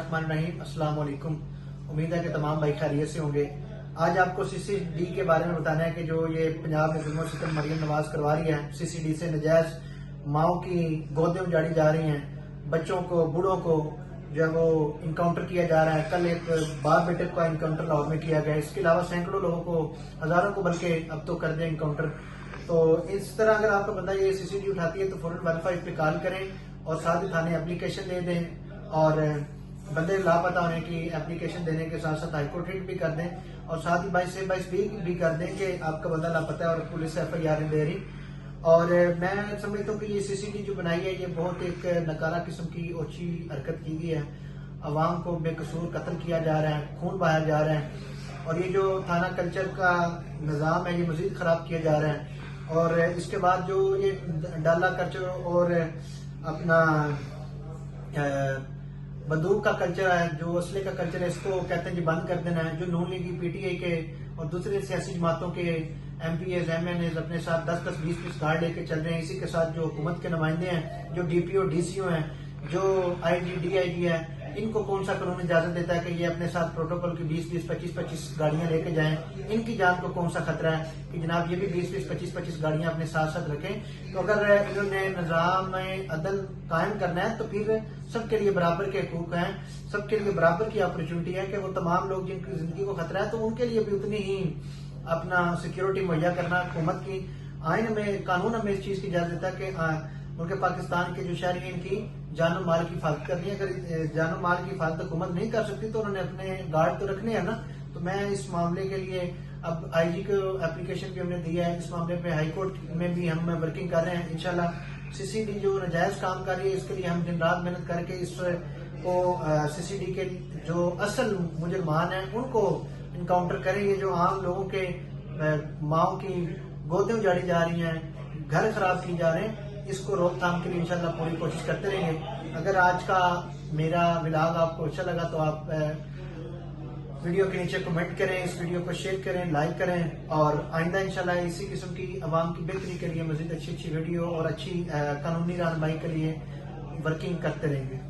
बिस्मिल्लाहिर्रहमानिर्रहीम। अस्सलाम वालेकुम। उम्मीद है कि तमाम भाई खैरियत से होंगे। आज आपको सीसीडी के बारे में बताना है कि जो ये पंजाब में जुल्म सितम मरियम नवाज करवा रही है, सीसीडी से नजायज माओ की गोदें उजाड़ी जा रही हैं, बच्चों को बूढ़ों को जो है वो इनकाउंटर किया जा रहा है। कल एक बाप बेटे का इनकाउंटर लाहौर में किया गया। इसके अलावा सैकड़ों लोगों को, हजारों को बल्कि अब तो कर दें इनकाउंटर। तो इस तरह अगर आपको बंदा ये सीसीडी उठाती है तो फौरन 115 पे कॉल करें और साथ ही थाने एप्लीकेशन दे दें और बंदे लापता होने की एप्लीकेशन देने के साथ साथ हाईकोर्ट रिट भी कर दें और साथ ही 22 भी कर दें कि आपका बंदा लापता है और पुलिस FIR दे रही। और मैं समझता हूँ कि ये सीसीडी जो बनाई है ये बहुत एक नकारा किस्म की ओछी हरकत की गई है। अवाम को बेकसूर कत्ल किया जा रहा है, खून बहाया जा रहा है और ये जो थाना कल्चर का निज़ाम है ये मजीद खराब किया जा रहा है। और इसके बाद जो ये डाला कल्चर और अपना बंदूक का कल्चर है, जो असले का कल्चर है, इसको कहते हैं कि बंद कर देना है। जो नून लीग PTI के और दूसरे सियासी जमातों के MPs MNAs अपने साथ 10-10 20-20 गार्ड लेके चल रहे हैं। इसी के साथ जो हुकूमत के नुमाइंदे हैं, जो DPO DCO हैं, जो IG DIG है, इनको कौन सा कानून इजाजत देता है कि ये अपने साथ प्रोटोकॉल की 20-20 25-25 गाड़ियां लेके जाएं? इनकी जान को कौन सा खतरा है कि जनाब ये भी 20-20 25-25 गाड़ियां अपने साथ साथ रखें? तो अगर इन्होंने निजाम अदल कायम करना है तो फिर सबके लिए बराबर के हकूक हैं, सबके लिए बराबर की अपॉर्चुनिटी है कि वो तमाम लोग जिनकी जिंदगी को खतरा है तो उनके लिए भी उतनी ही अपना सिक्योरिटी मुहैया करना हुकूमत की आइन में, कानून हमें इस चीज की इजाजत देता है कि उनके पाकिस्तान के जो शहरी हैं इनकी जानो माल की हिफाजत करनी है। अगर जानो माल की हिफाजत हुकूमत नहीं कर सकती तो उन्होंने अपने गार्ड तो रखने हैं ना। तो मैं इस मामले के लिए अब IG को एप्लीकेशन भी हमने दिया है। इस मामले पे हाई कोर्ट में भी हम वर्किंग कर रहे हैं। इंशाल्लाह सीसीडी जो नाजायज काम कर रही है इसके लिए हम दिन रात मेहनत करके इसको सीसीडी के जो असल मुजरमान है उनको इनकाउंटर करें। ये जो आम लोगों के माओ की गोदें उजाड़ी जा रही हैं, घर खराब किए जा रहे हैं, इसको रोकथाम के लिए इंशाल्लाह पूरी कोशिश करते रहेंगे। अगर आज का मेरा व्लॉग आपको अच्छा लगा तो आप वीडियो के नीचे कमेंट करें, इस वीडियो को शेयर करें, लाइक करें और आइंदा इंशाल्लाह इसी किस्म की आवाम की बेहतरी के लिए मजीद अच्छी अच्छी वीडियो और अच्छी कानूनी रहनुमाई के लिए वर्किंग करते रहेंगे।